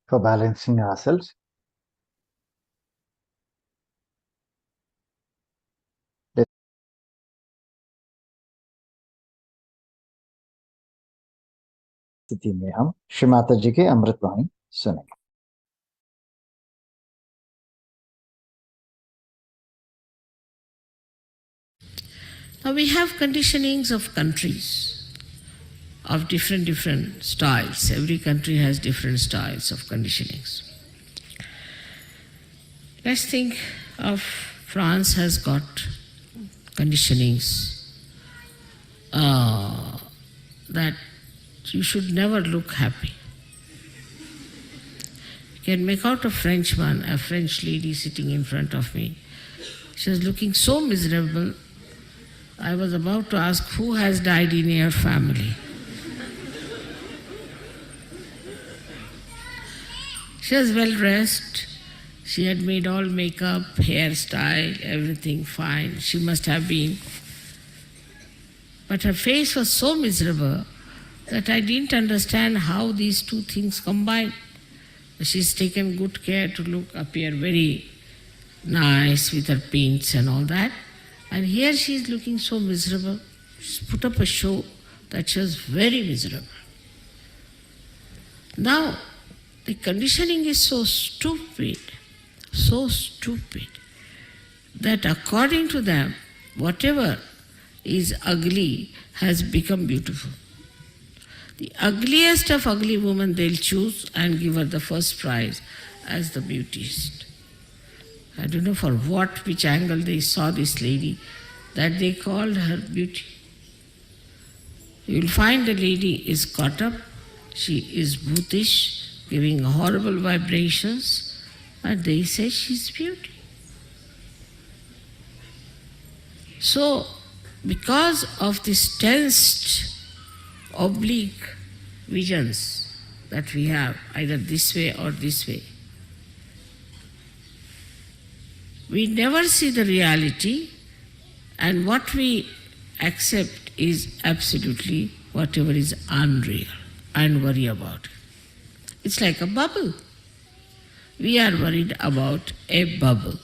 For balancing ourselves. स्थिति में हम श्री माता जी के अमृतवाणी सुनेंगे। Now we have conditionings of countries of different styles. Every country has different styles of conditionings. Let's think of France has got conditionings that you should never look happy. You can make out a Frenchman, a French lady sitting in front of me. She was looking so miserable. I was about to ask, who has died in your family? She was well dressed. She had made all makeup, hairstyle, everything fine. She must have been. But her face was so miserable that I didn't understand how these two things combine. She's taken good care to appear very nice with her paints and all that. And here she is looking so miserable. She's put up a show that she was very miserable. Now, the conditioning is so stupid, that according to them, whatever is ugly has become beautiful. The ugliest of ugly women they'll choose and give her the first prize as the beautiest. I don't know for which angle they saw this lady, that they called her beauty. You'll find the lady is caught up, she is bhutish, giving horrible vibrations, and they say she's beauty. So, because of these tensed, oblique visions that we have, either this way or this way, we never see the reality, and what we accept is absolutely whatever is unreal and worry about it. It's like a bubble. We are worried about a bubble,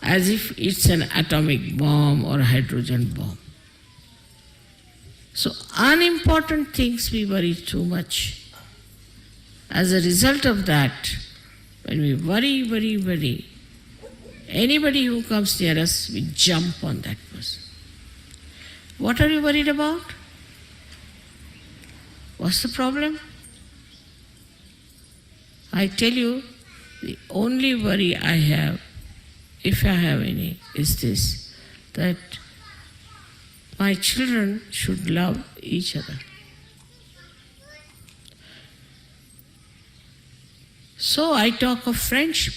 as if it's an atomic bomb or a hydrogen bomb. So unimportant things we worry too much. As a result of that, when we worry, anybody who comes near us, we jump on that person. What are you worried about? What's the problem? I tell you, the only worry I have, if I have any, is this, that my children should love each other. So I talk of friendship.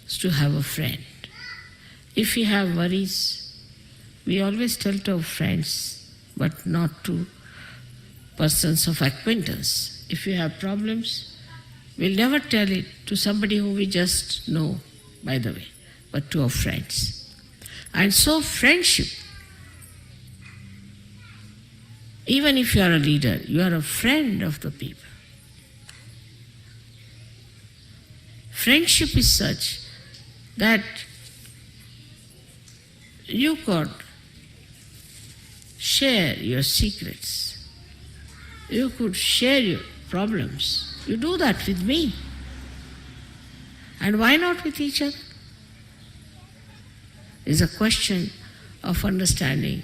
It's to have a friend. If we have worries, we always tell to our friends, but not to persons of acquaintance. If we have problems, we'll never tell it to somebody who we just know, by the way, but to our friends. And so friendship, even if you are a leader, you are a friend of the people. Friendship is such that you could share your secrets. You could share your problems. You do that with me. And why not with each other? It's a question of understanding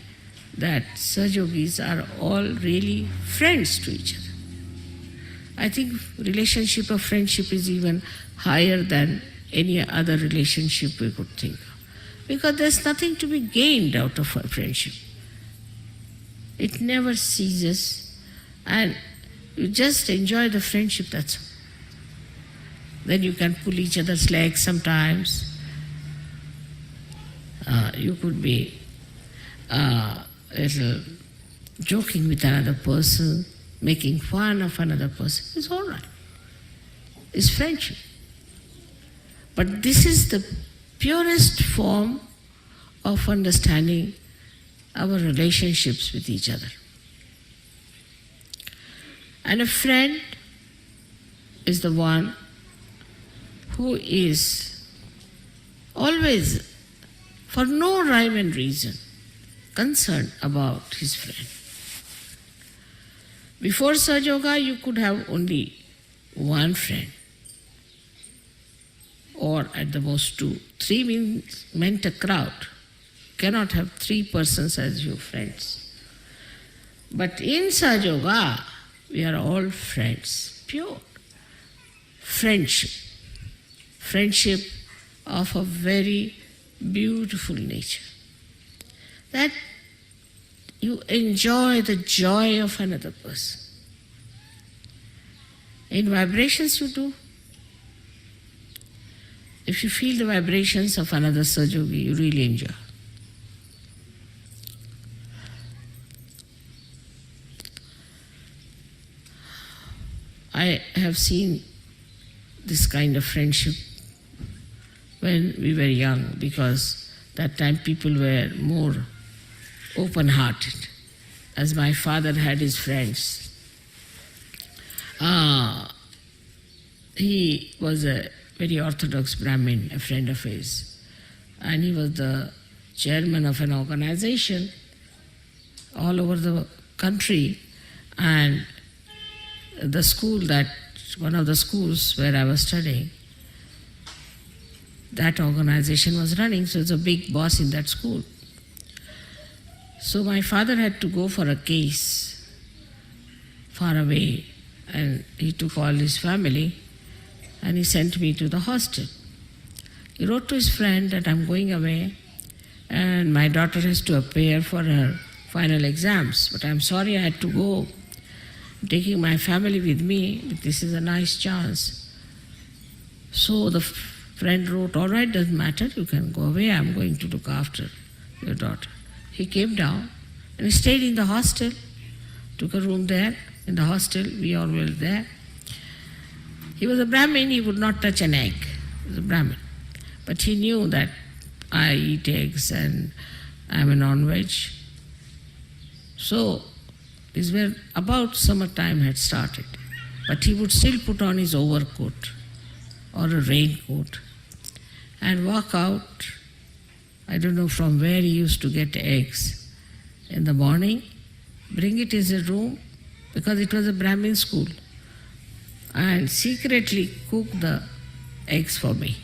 that Sahajogis are all really friends to each other. I think relationship of friendship is even higher than any other relationship we could think of. Because there's nothing to be gained out of a friendship. It never ceases, and you just enjoy the friendship, that's all. Then you can pull each other's legs sometimes. You could be a little joking with another person, making fun of another person. It's all right. It's friendship. But this is the purest form of understanding our relationships with each other. And a friend is the one who is always, for no rhyme and reason, concerned about his friend. Before Sahaja Yoga, you could have only one friend, or at the most two. Three meant a crowd. Cannot have three persons as your friends. But in Sahaja Yoga, we are all friends, pure friendship. Friendship of a very beautiful nature. That you enjoy the joy of another person. In vibrations you do. If you feel the vibrations of another Sahajogi, you really enjoy. I have seen this kind of friendship when we were young, because that time people were more open-hearted. As my father had his friends, he was a very orthodox Brahmin, a friend of his, and he was the chairman of an organization all over the country, and the school that, one of the schools where I was studying, that organization was running, so it's a big boss in that school. So my father had to go for a case far away, and he took all his family and he sent me to the hostel. He wrote to his friend that I'm going away and my daughter has to appear for her final exams, but I'm sorry I had to go. I'm taking my family with me, but this is a nice chance. So the Friend wrote, all right, doesn't matter, you can go away, I'm going to look after your daughter. He came down and he stayed in the hostel, took a room there in the hostel, we all were there. He was a Brahmin, he would not touch an egg. He was a Brahmin. But he knew that I eat eggs and I'm a non-veg. So, this were about summertime had started. But he would still put on his overcoat or a raincoat and walk out. I don't know from where he used to get eggs in the morning, bring it in his room, because it was a Brahmin school, and secretly cook the eggs for me.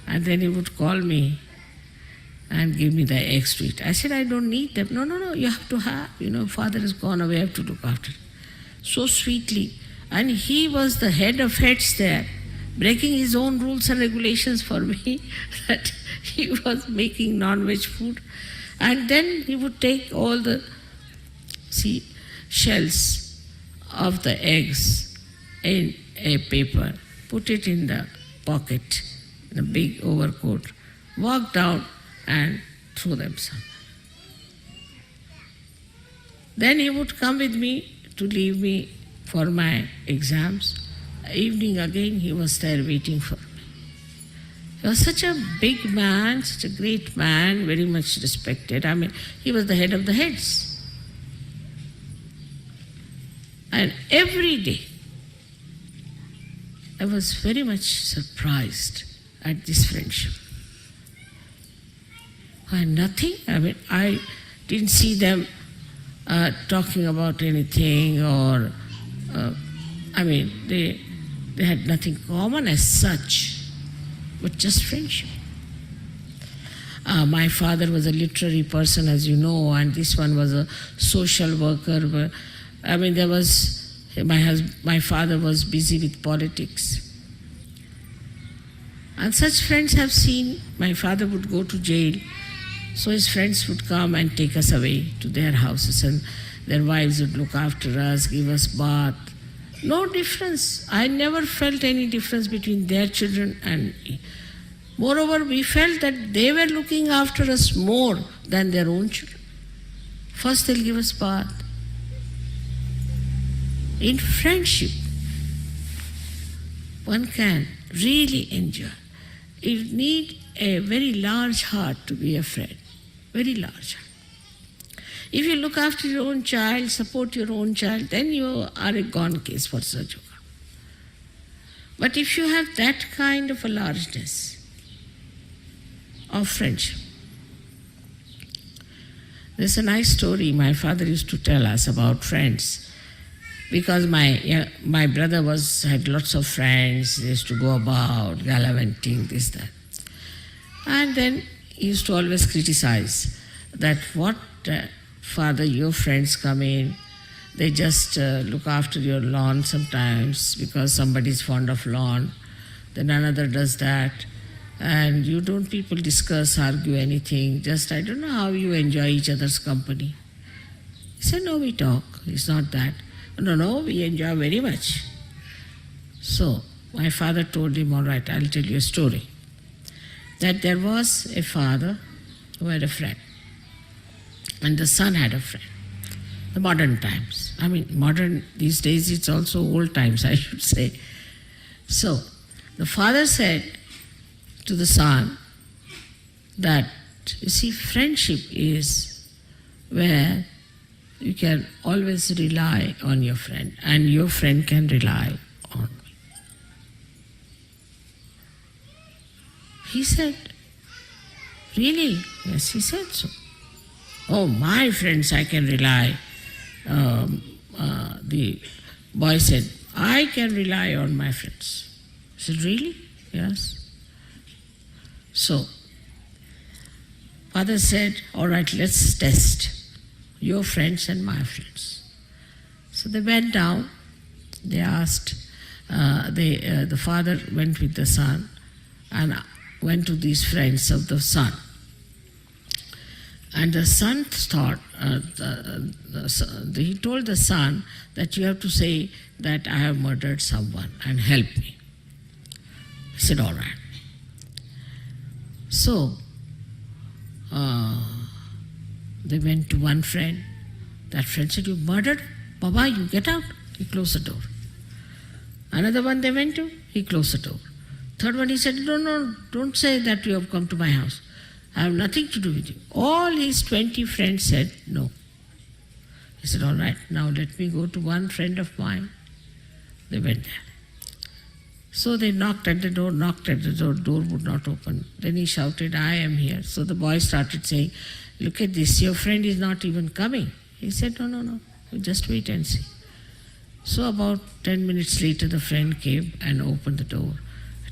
And then he would call me and give me the eggs to eat. I said, I don't need them. No, you have to have. Father has gone away, I have to look after. So sweetly. And he was the head of heads there, breaking his own rules and regulations for me, that he was making non-veg food. And then he would take all the shells of the eggs in a paper, put it in the pocket, in a big overcoat, walk down and throw them somewhere. Then he would come with me to leave me for my exams. Evening again he was there waiting for me. He was such a big man, such a great man, very much respected. I mean, he was the head of the heads. And every day I was very much surprised at this friendship. And nothing, I didn't see them talking about anything or, they had nothing common as such, but just friendship. My father was a literary person, as you know, and this one was a social worker. My father was busy with politics. And such friends have seen, my father would go to jail, so his friends would come and take us away to their houses, and their wives would look after us, give us bath. No difference. I never felt any difference between their children and me. Moreover, we felt that they were looking after us more than their own children. First they'll give us bath. In friendship, one can really enjoy. You need a very large heart to be a friend. Very large heart. If you look after your own child, support your own child, then you are a gone case for such a one. But if you have that kind of a largeness of friendship, there's a nice story my father used to tell us about friends. Because my brother had lots of friends, they used to go about, gallivanting, this, that. And then he used to always criticize that father, your friends come in, they just look after your lawn sometimes because somebody is fond of lawn, then another does that, and you don't people discuss, argue anything, just I don't know how you enjoy each other's company. He said, no, we talk, it's not that. No, we enjoy very much. So my father told him, all right, I'll tell you a story. That there was a father who had a friend, and the son had a friend. The modern times. Modern, these days it's also old times, I should say. So the father said to the son that, you see, friendship is where you can always rely on your friend, and your friend can rely on me. He said, really? Yes, he said so. Oh, my friends I can rely. The boy said, I can rely on my friends. I said, really? Yes. So, father said, all right, let's test your friends and my friends. So they went down, they asked, the father went with the son and went to these friends of the son. And the son thought, he told the son that you have to say that I have murdered someone and help me. He said, all right. So, they went to one friend. That friend said, "You murdered Baba, you get out." He closed the door. Another one they went to, he closed the door. Third one, he said, "No, don't say that you have come to my house. I have nothing to do with you." All his 20 friends said no. He said, "All right, now let me go to one friend of mine." They went there. So they knocked at the door, door would not open. Then he shouted, "I am here." So the boy started saying, "Look at this, your friend is not even coming." He said, No, you just wait and see. So about 10 minutes later, the friend came and opened the door,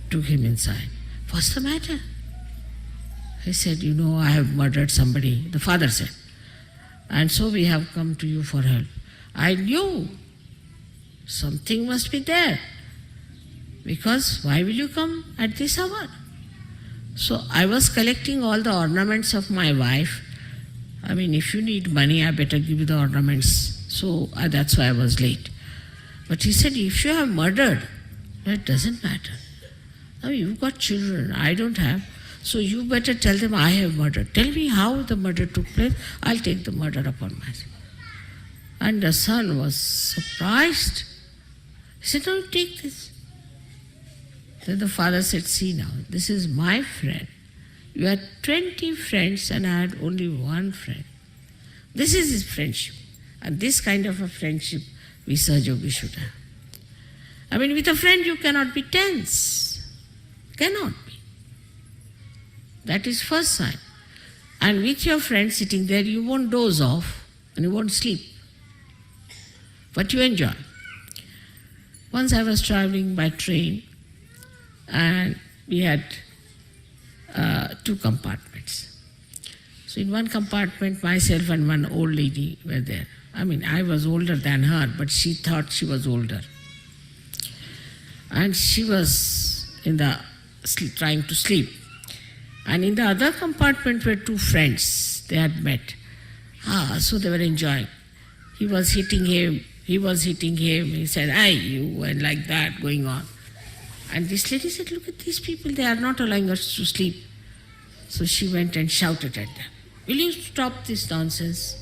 took him inside. "What's the matter?" He said, "I have murdered somebody," the father said. "And so we have come to you for help." I knew something must be there. Because why will you come at this hour? So I was collecting all the ornaments of my wife. I mean, if you need money, I better give you the ornaments. So that's why I was late. But he said, "If you have murdered, that doesn't matter. Now you've got children, I don't have. So you better tell them I have murdered. Tell me how the murder took place. I'll take the murder upon myself." And the son was surprised. He said, "No, take this." Then the father said, "See now, this is my friend. You had 20 friends and I had only one friend. This is his friendship. And this kind of a friendship we Sahaja should have. I mean, with a friend you cannot be tense. Cannot be. That is first sign. And with your friend sitting there, you won't doze off and you won't sleep. But you enjoy. Once I was traveling by train and we had 2 compartments. So in one compartment, myself and one old lady were there. I mean, I was older than her, but she thought she was older. And she was trying to sleep. And in the other compartment were 2 friends. They had met. So they were enjoying. He was hitting him. He said, "Hey, you," and like that going on. And this lady said, "Look at these people, they are not allowing us to sleep." So she went and shouted at them, "Will you stop this nonsense?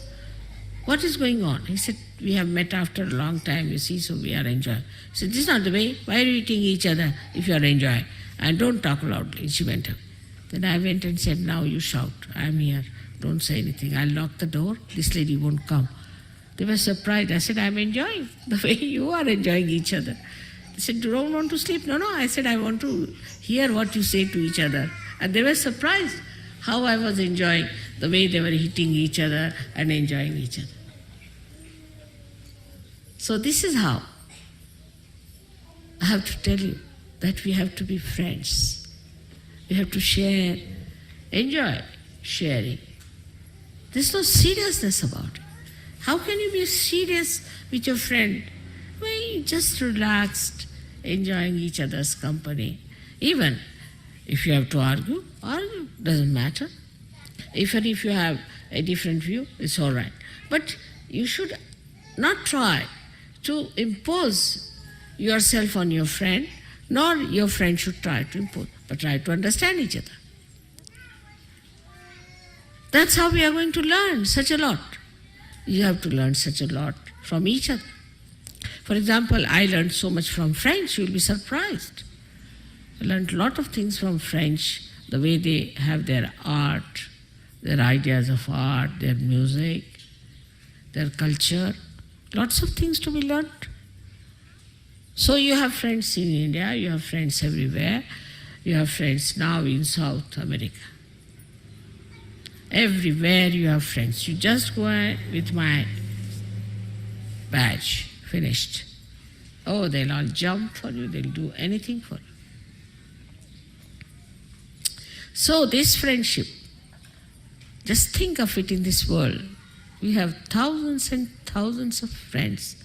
What is going on?" He said, "We have met after a long time, you see, so we are enjoying." He said, "This is not the way. Why are you eating each other if you are enjoying? And don't talk loudly." She went up. Then I went and said, "Now you shout. I am here. Don't say anything. I'll lock the door. This lady won't come." They were surprised. I said, "I'm enjoying the way you are enjoying each other." They said, "You don't want to sleep?" No. I said, "I want to hear what you say to each other." And they were surprised how I was enjoying the way they were hitting each other and enjoying each other. So this is how I have to tell you that we have to be friends. We have to share, enjoy sharing. There's no seriousness about it. How can you be serious with your friend? Well, you just relaxed, enjoying each other's company. Even if you have to argue, doesn't matter. Even if you have a different view, it's all right. But you should not try to impose yourself on your friend, nor your friend should try to impose, but try to understand each other. That's how we are going to learn such a lot. You have to learn such a lot from each other. For example, I learned so much from French, you'll be surprised. I learned a lot of things from French, the way they have their art, their ideas of art, their music, their culture. Lots of things to be learned. So you have friends in India, you have friends everywhere, you have friends now in South America. Everywhere you have friends. You just go with my badge, finished. Oh, they'll all jump for you, they'll do anything for you. So this friendship, just think of it in this world. We have thousands and thousands of friends